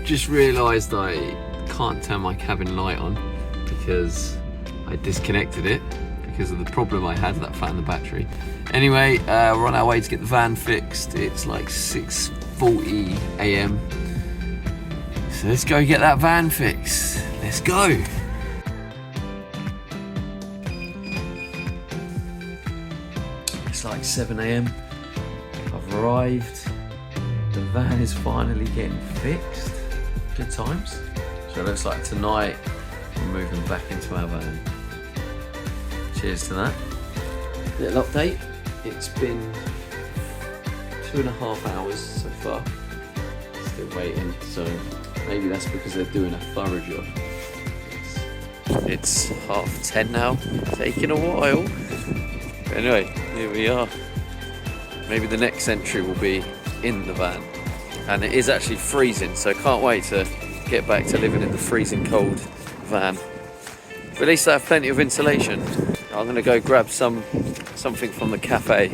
just realised I can't turn my cabin light on because I disconnected it because of the problem I had that flattened the battery. Anyway, we're on our way to get the van fixed. It's like 6:40 AM. So let's go get that van fixed. Let's go. It's like 7 AM. I've arrived. The van is finally getting fixed. Good times. So it looks like tonight we're moving back into our van. Cheers to that. Little update. It's been 2.5 hours so far. Still waiting, so maybe that's because they're doing a thorough job. It's 10:30 now. Taking a while. But anyway, here we are. Maybe the next entry will be in the van. And it is actually freezing, so I can't wait to get back to living in the freezing cold van. But at least I have plenty of insulation. I'm going to go grab something from the cafe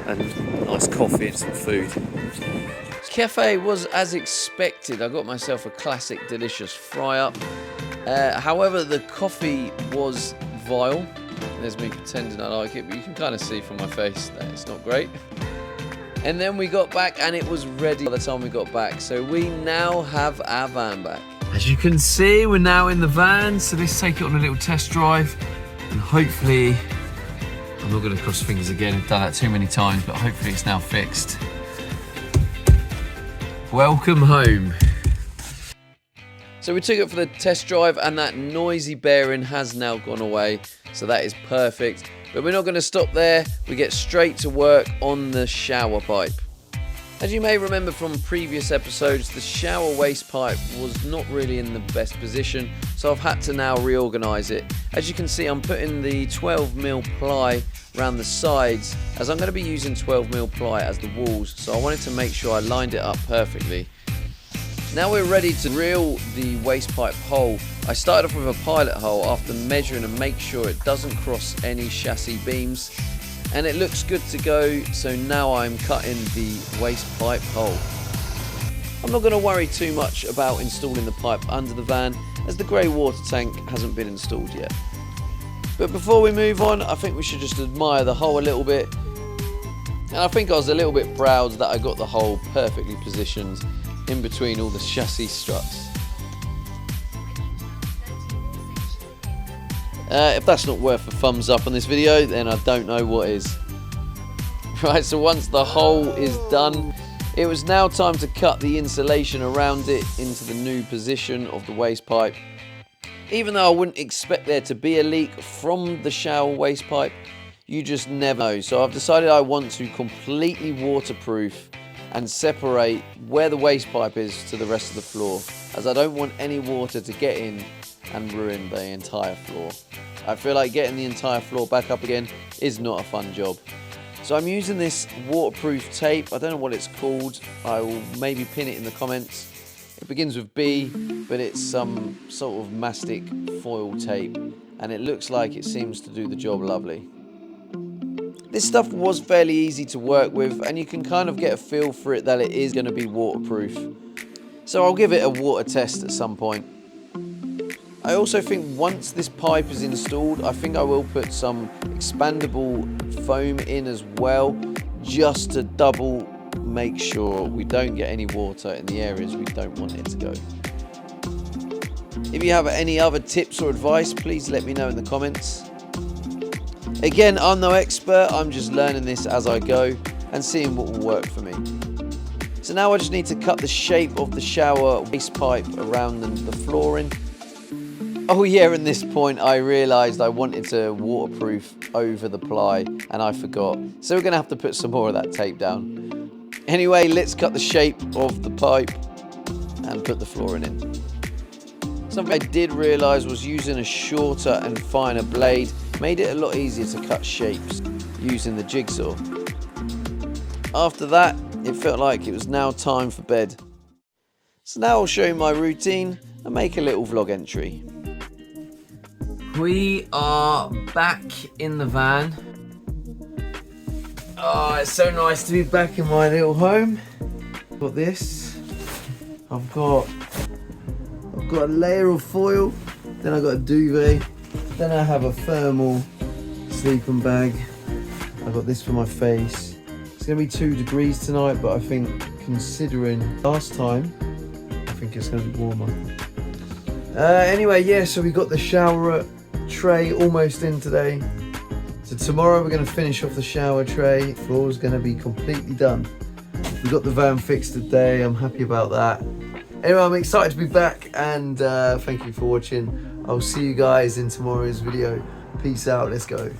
and nice coffee and some food. This cafe was as expected. I got myself a classic delicious fry up. However, the coffee was vile. There's me pretending I like it, but you can kind of see from my face that it's not great. And then we got back and it was ready by the time we got back. So we now have our van back. As you can see, we're now in the van. So let's take it on a little test drive. And hopefully, I'm not going to cross fingers again. I've done that too many times, but hopefully it's now fixed. Welcome home. So we took it for the test drive and that noisy bearing has now gone away. So that is perfect. But we're not going to stop there. We get straight to work on the shower pipe. As you may remember from previous episodes, the shower waste pipe was not really in the best position, so I've had to now reorganise it. As you can see, I'm putting the 12mm ply around the sides, as I'm going to be using 12mm ply as the walls, so I wanted to make sure I lined it up perfectly. Now we're ready to drill the waste pipe hole. I started off with a pilot hole after measuring and make sure it doesn't cross any chassis beams. And it looks good to go, so now I'm cutting the waste pipe hole. I'm not going to worry too much about installing the pipe under the van, as the grey water tank hasn't been installed yet. But before we move on, I think we should just admire the hole a little bit. And I think I was a little bit proud that I got the hole perfectly positioned in between all the chassis struts. If that's not worth a thumbs up on this video, then I don't know what is. Right, so once the hole is done, it was now time to cut the insulation around it into the new position of the waste pipe. Even though I wouldn't expect there to be a leak from the shower waste pipe, you just never know. So I've decided I want to completely waterproof and separate where the waste pipe is to the rest of the floor, as I don't want any water to get in and ruin the entire floor. I feel like getting the entire floor back up again is not a fun job. So I'm using this waterproof tape. I don't know what it's called. I will maybe pin it in the comments. It begins with B, but it's some sort of mastic foil tape, and it looks like it seems to do the job lovely. This stuff was fairly easy to work with, and you can kind of get a feel for it that it is going to be waterproof. So I'll give it a water test at some point. I also think once this pipe is installed, I think I will put some expandable foam in as well, just to double make sure we don't get any water in the areas we don't want it to go. If you have any other tips or advice, please let me know in the comments. Again, I'm no expert, I'm just learning this as I go and seeing what will work for me. So now I just need to cut the shape of the shower waste pipe around the flooring. Oh yeah, at this point I realised I wanted to waterproof over the ply and I forgot. So we're going to have to put some more of that tape down. Anyway, let's cut the shape of the pipe and put the flooring in. Something I did realise was using a shorter and finer blade made it a lot easier to cut shapes using the jigsaw. After that, it felt like it was now time for bed. So now I'll show you my routine and make a little vlog entry. We are back in the van. Oh, it's so nice to be back in my little home. Got this. I've got a layer of foil, then I've got a duvet, then I have a thermal sleeping bag. I've got this for my face. It's gonna be 2 degrees tonight, but I think considering last time, I think it's gonna be warmer. Anyway, yeah, so we got the shower tray almost in today. So tomorrow we're gonna finish off the shower tray. Floor's gonna be completely done. We got the van fixed today, I'm happy about that. Anyway, I'm excited to be back, and thank you for watching. I'll see you guys in tomorrow's video. Peace out, let's go.